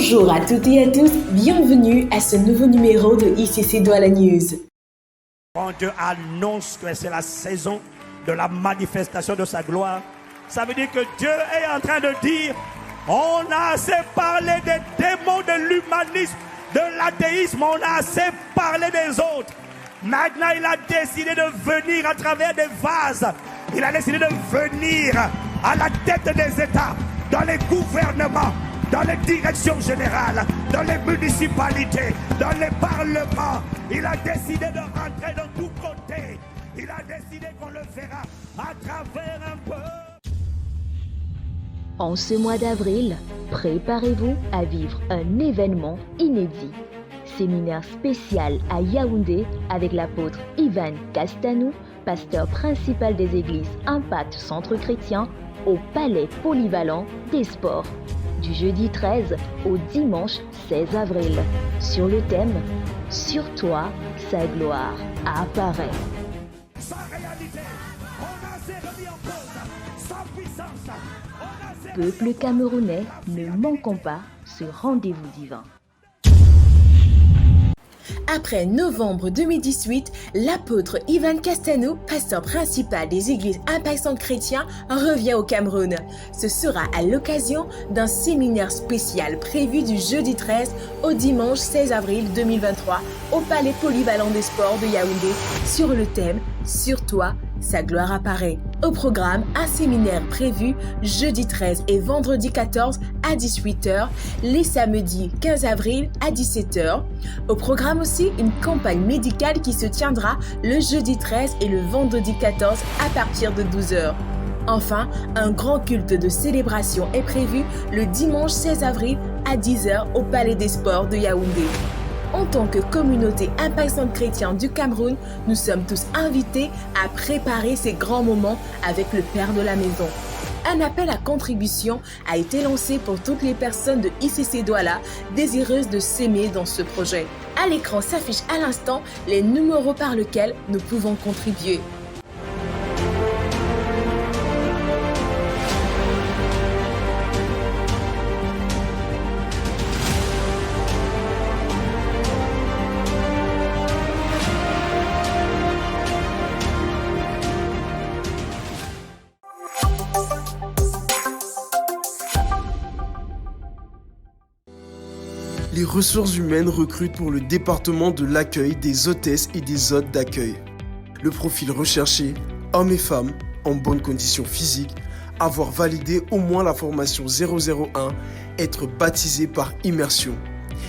Bonjour à toutes et à tous, bienvenue à ce nouveau numéro de ICC Douala News. Quand Dieu annonce que c'est la saison de la manifestation de sa gloire, ça veut dire que Dieu est en train de dire, on a assez parlé des démons de l'humanisme, de l'athéisme, on a assez parlé des autres. Maintenant, il a décidé de venir à travers des vases. Il a décidé de venir à la tête des États, dans les gouvernements, dans les directions générales, dans les municipalités, dans les parlements. Il a décidé de rentrer de tous côtés. Il a décidé qu'on le verra à travers un peu. En ce mois d'avril, préparez-vous à vivre un événement inédit. Séminaire spécial à Yaoundé avec l'apôtre Ivan Castanou, pasteur principal des églises Impact Centre Chrétien, au Palais Polyvalent des Sports. Du jeudi 13 au dimanche 16 avril. Sur le thème « Sur toi, sa gloire apparaît ». Sa réalité, on a assez remis en cause sa puissance. Peuple camerounais, ne manquons pas ce rendez-vous divin. Après novembre 2018, l'apôtre Ivan Castanou, pasteur principal des églises Impact Centre Chrétien, revient au Cameroun. Ce sera à l'occasion d'un séminaire spécial prévu du jeudi 13 au dimanche 16 avril 2023 au Palais Polyvalent des Sports de Yaoundé sur le thème « Sur toi, sa gloire apparaît ». Au programme, un séminaire prévu jeudi 13 et vendredi 14 à 18h, les samedis 15 avril à 17h. Au programme aussi, une campagne médicale qui se tiendra le jeudi 13 et le vendredi 14 à partir de 12h. Enfin, un grand culte de célébration est prévu le dimanche 16 avril à 10h au Palais des Sports de Yaoundé. En tant que communauté Impact Centre Chrétien du Cameroun, nous sommes tous invités à préparer ces grands moments avec le Père de la maison. Un appel à contribution a été lancé pour toutes les personnes de ICC Douala désireuses de s'aimer dans ce projet. À l'écran s'affichent à l'instant les numéros par lesquels nous pouvons contribuer. Les ressources humaines recrutent pour le département de l'accueil des hôtesses et des hôtes d'accueil. Le profil recherché, hommes et femmes, en bonnes conditions physiques, avoir validé au moins la formation 001, être baptisé par immersion.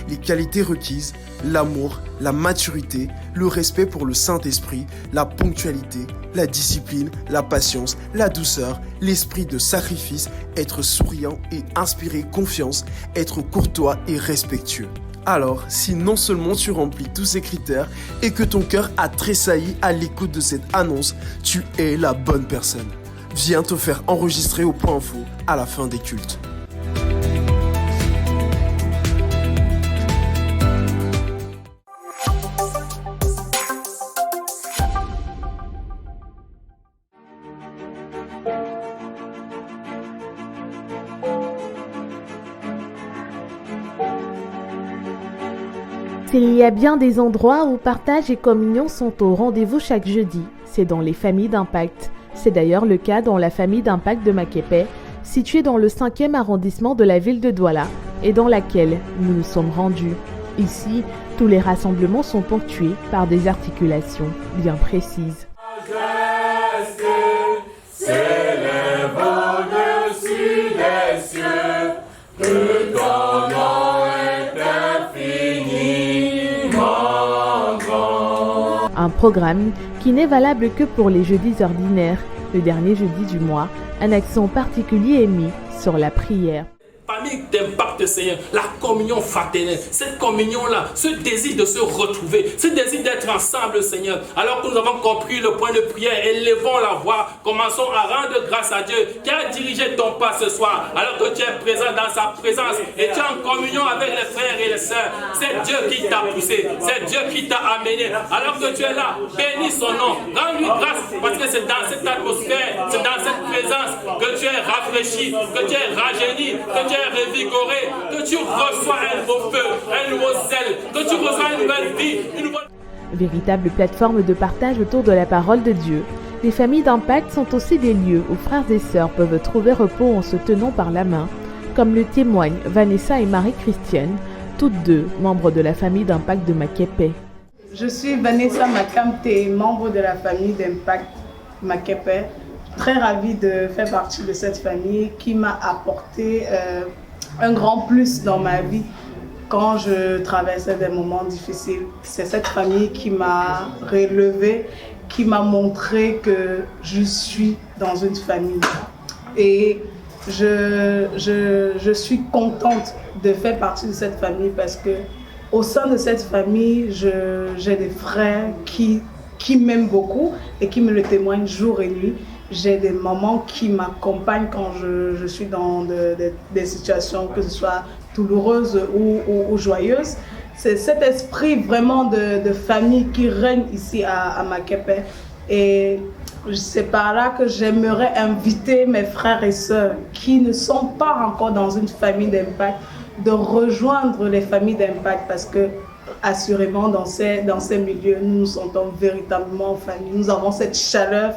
Les qualités requises, l'amour, la maturité, le respect pour le Saint-Esprit, la ponctualité, la discipline, la patience, la douceur, l'esprit de sacrifice, être souriant et inspirer confiance, être courtois et respectueux. Alors, si non seulement tu remplis tous ces critères et que ton cœur a tressailli à l'écoute de cette annonce, tu es la bonne personne. Viens te faire enregistrer au Point Info à la fin des cultes. S'il y a bien des endroits où partage et communion sont au rendez-vous chaque jeudi, c'est dans les familles d'impact. C'est d'ailleurs le cas dans la famille d'impact de Makepe, située dans le 5e arrondissement de la ville de Douala et dans laquelle nous nous sommes rendus. Ici, tous les rassemblements sont ponctués par des articulations bien précises. Un programme qui n'est valable que pour les jeudis ordinaires, le dernier jeudi du mois, un accent particulier est mis sur la prière. Famille d'impact, Seigneur, la communion fraternelle, cette communion-là, ce désir de se retrouver, ce désir d'être ensemble, Seigneur. Alors que nous avons compris le point de prière, élevons la voix, commençons à rendre grâce à Dieu qui a dirigé ton pas ce soir. Alors que tu es présent dans sa présence et tu es en communion avec les frères et les sœurs. C'est Dieu qui t'a poussé, c'est Dieu qui t'a amené. Alors que tu es là, bénis son nom, rends-lui grâce parce que c'est dans cette atmosphère, c'est dans cette présence que tu es rafraîchi, que tu es rajeuni, que tu es es revigoré, que tu reçois un nouveau feu, un nouveau zèle, que tu reçois une nouvelle vie, une nouvelle... Véritable plateforme de partage autour de la parole de Dieu, les familles d'impact sont aussi des lieux où frères et sœurs peuvent trouver repos en se tenant par la main, comme le témoignent Vanessa et Marie-Christiane, toutes deux membres de la famille d'impact de Makepe. Je suis Vanessa Makamte, membre de la famille d'impact Makepe. Très ravie de faire partie de cette famille qui m'a apporté un grand plus dans ma vie quand je traversais des moments difficiles. C'est cette famille qui m'a relevée, qui m'a montré que je suis dans une famille. Et je suis contente de faire partie de cette famille parce que au sein de cette famille, j'ai des frères qui m'aiment beaucoup et qui me le témoignent jour et nuit. J'ai des mamans qui m'accompagnent quand je suis dans des situations, que ce soit douloureuses ou joyeuses. C'est cet esprit vraiment de famille qui règne ici à Makepe. Et c'est par là que j'aimerais inviter mes frères et sœurs qui ne sont pas encore dans une famille d'impact de rejoindre les familles d'impact parce que assurément dans ces milieux nous nous sentons véritablement en famille. Nous avons cette chaleur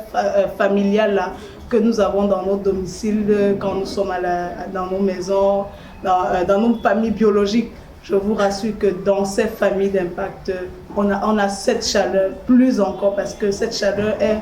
familiale là que nous avons dans nos domiciles quand nous sommes dans nos maisons, dans nos familles biologiques. Je vous rassure que dans ces familles d'impact, on a cette chaleur plus encore parce que cette chaleur est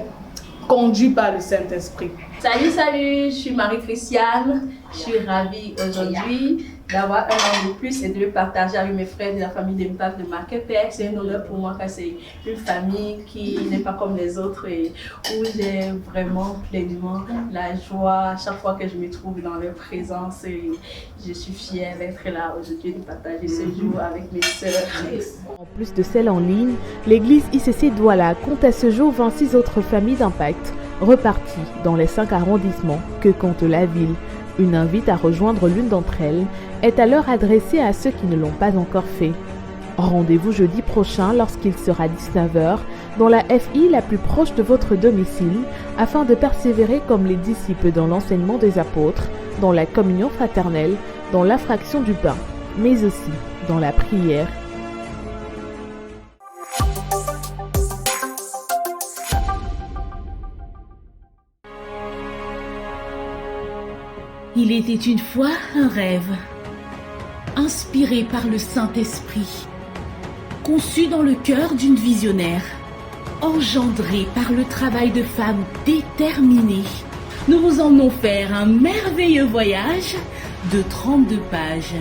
conduite par le Saint-Esprit. Salut, je suis Marie-Christiane. Je suis ravie aujourd'hui d'avoir un an de plus et de le partager avec mes frères de la famille d'impact de Makepe. C'est un honneur pour moi car c'est une famille qui n'est pas comme les autres et où j'ai vraiment pleinement la joie à chaque fois que je me trouve dans leur présence et je suis fière d'être là aujourd'hui et de partager ce jour avec mes sœurs. En plus de celles en ligne, l'église ICC Douala compte à ce jour 26 autres familles d'impact reparties dans les 5 arrondissements que compte la ville. Une invite à rejoindre l'une d'entre elles est alors adressée à ceux qui ne l'ont pas encore fait. Rendez-vous jeudi prochain lorsqu'il sera 19h dans la FI la plus proche de votre domicile afin de persévérer comme les disciples dans l'enseignement des apôtres, dans la communion fraternelle, dans la fraction du pain, mais aussi dans la prière. Il était une fois un rêve, inspiré par le Saint-Esprit, conçu dans le cœur d'une visionnaire, engendré par le travail de femmes déterminées. Nous vous emmenons faire un merveilleux voyage de 32 pages.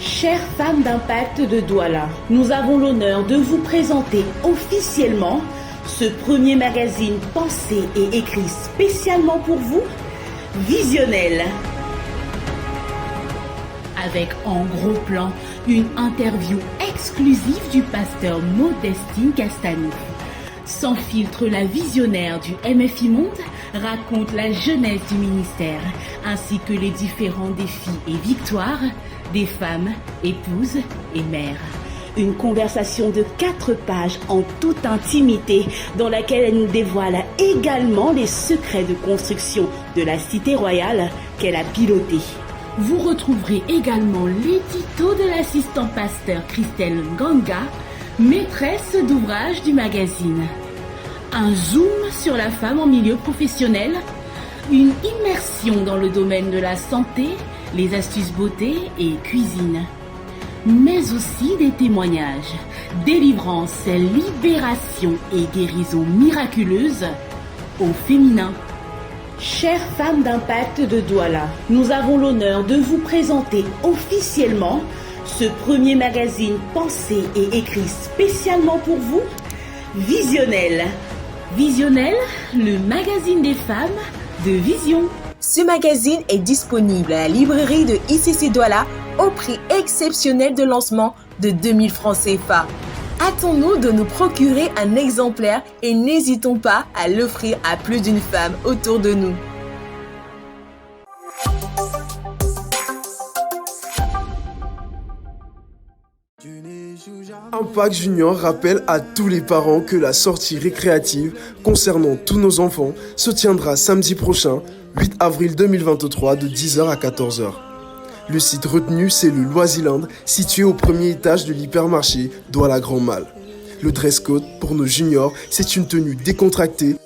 Chères femmes d'impact de Douala, nous avons l'honneur de vous présenter officiellement ce premier magazine pensé et écrit spécialement pour vous, Visionnel. Avec en gros plan une interview exclusive du pasteur Modestine Castanou. Sans filtre, la visionnaire du MFI Monde raconte la jeunesse du ministère ainsi que les différents défis et victoires des femmes, épouses et mères. Une conversation de 4 pages en toute intimité dans laquelle elle nous dévoile également les secrets de construction de la cité royale qu'elle a pilotée. Vous retrouverez également l'édito de l'assistant pasteur Christelle Nganga, maîtresse d'ouvrage du magazine. Un zoom sur la femme en milieu professionnel, une immersion dans le domaine de la santé, les astuces beauté et cuisine. Mais aussi des témoignages, délivrance, libération et guérison miraculeuse au féminin. Chères femmes d'impact de Douala, nous avons l'honneur de vous présenter officiellement ce premier magazine pensé et écrit spécialement pour vous, Visionnel. Visionnel, le magazine des femmes de Vision. Ce magazine est disponible à la librairie de ICC Douala au prix exceptionnel de lancement de 2000 francs CFA. Hâtons-nous de nous procurer un exemplaire et n'hésitons pas à l'offrir à plus d'une femme autour de nous. Impact Junior rappelle à tous les parents que la sortie récréative concernant tous nos enfants se tiendra samedi prochain, 8 avril 2023 de 10h à 14h. Le site retenu, c'est le Loisiland, situé au premier étage de l'hypermarché Douala Grand Mal. Le dress code pour nos juniors, c'est une tenue décontractée.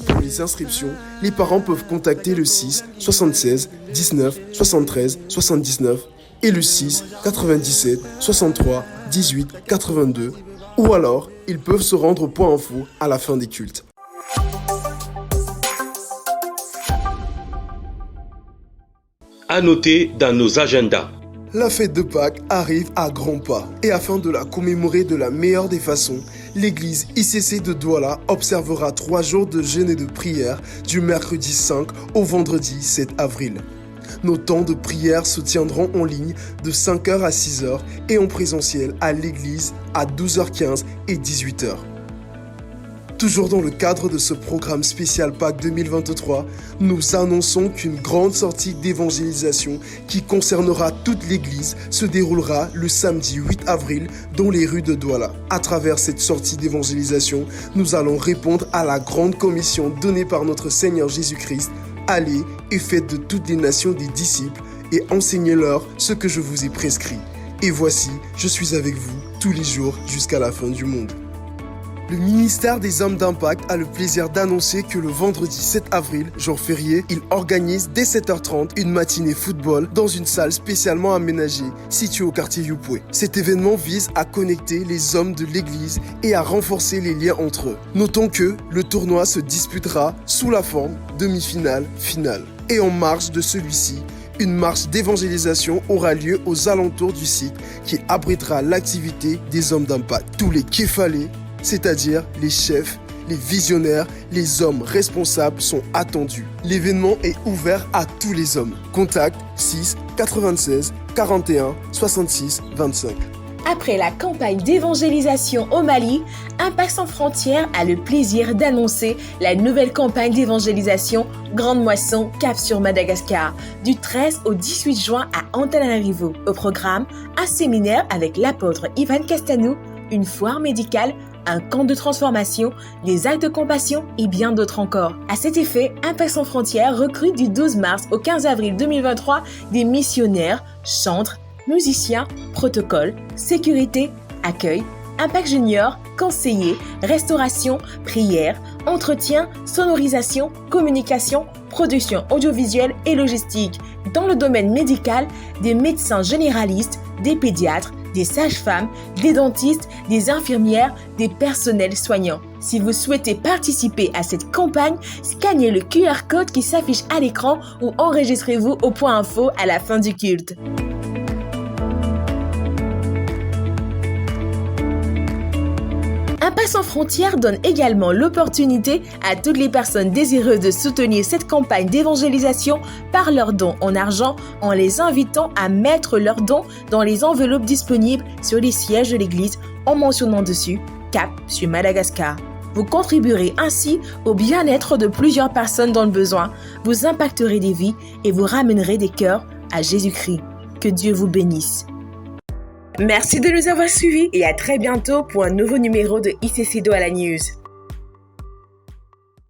Pour les inscriptions, les parents peuvent contacter le 6 76 19 73 79 et le 6 97 63 18 82, ou alors ils peuvent se rendre au point info à la fin des cultes. À noter dans nos agendas. La fête de Pâques arrive à grands pas et afin de la commémorer de la meilleure des façons, l'église ICC de Douala observera 3 jours de jeûne et de prière du mercredi 5 au vendredi 7 avril. Nos temps de prière se tiendront en ligne de 5h à 6h et en présentiel à l'église à 12h15 et 18h. Toujours dans le cadre de ce programme spécial Pâques 2023, nous annonçons qu'une grande sortie d'évangélisation qui concernera toute l'église se déroulera le samedi 8 avril dans les rues de Douala. À travers cette sortie d'évangélisation, nous allons répondre à la grande commission donnée par notre Seigneur Jésus-Christ. Allez et faites de toutes les nations des disciples et enseignez-leur ce que je vous ai prescrit. Et voici, je suis avec vous tous les jours jusqu'à la fin du monde. Le ministère des Hommes d'Impact a le plaisir d'annoncer que le vendredi 7 avril, jour férié, il organise dès 7h30 une matinée football dans une salle spécialement aménagée située au quartier Youpoué. Cet événement vise à connecter les hommes de l'église et à renforcer les liens entre eux. Notons que le tournoi se disputera sous la forme demi-finale, finale. Et en marge de celui-ci, une marche d'évangélisation aura lieu aux alentours du site qui abritera l'activité des Hommes d'Impact. Tous les kéfalés, c'est-à-dire les chefs, les visionnaires, les hommes responsables sont attendus. L'événement est ouvert à tous les hommes. Contact 6 96 41 66 25. Après la campagne d'évangélisation au Mali, Impact Sans Frontières a le plaisir d'annoncer la nouvelle campagne d'évangélisation Grande Moisson Cap sur Madagascar du 13 au 18 juin à Antananarivo. Au programme, un séminaire avec l'apôtre Ivan Castanou, une foire médicale, un camp de transformation, des actes de compassion et bien d'autres encore. À cet effet, Impact Sans Frontières recrute du 12 mars au 15 avril 2023 des missionnaires, chantres, musiciens, protocoles, sécurité, accueil, Impact Junior, conseillers, restauration, prière, entretien, sonorisation, communication, production audiovisuelle et logistique. Dans le domaine médical, des médecins généralistes, des pédiatres, des sages-femmes, des dentistes, des infirmières, des personnels soignants. Si vous souhaitez participer à cette campagne, scannez le QR code qui s'affiche à l'écran ou enregistrez-vous au point info à la fin du culte. Impact Sans Frontières donne également l'opportunité à toutes les personnes désireuses de soutenir cette campagne d'évangélisation par leurs dons en argent en les invitant à mettre leurs dons dans les enveloppes disponibles sur les sièges de l'église en mentionnant dessus Cap sur Madagascar. Vous contribuerez ainsi au bien-être de plusieurs personnes dans le besoin, vous impacterez des vies et vous ramènerez des cœurs à Jésus-Christ. Que Dieu vous bénisse. Merci de nous avoir suivis et à très bientôt pour un nouveau numéro de ICC Douala News.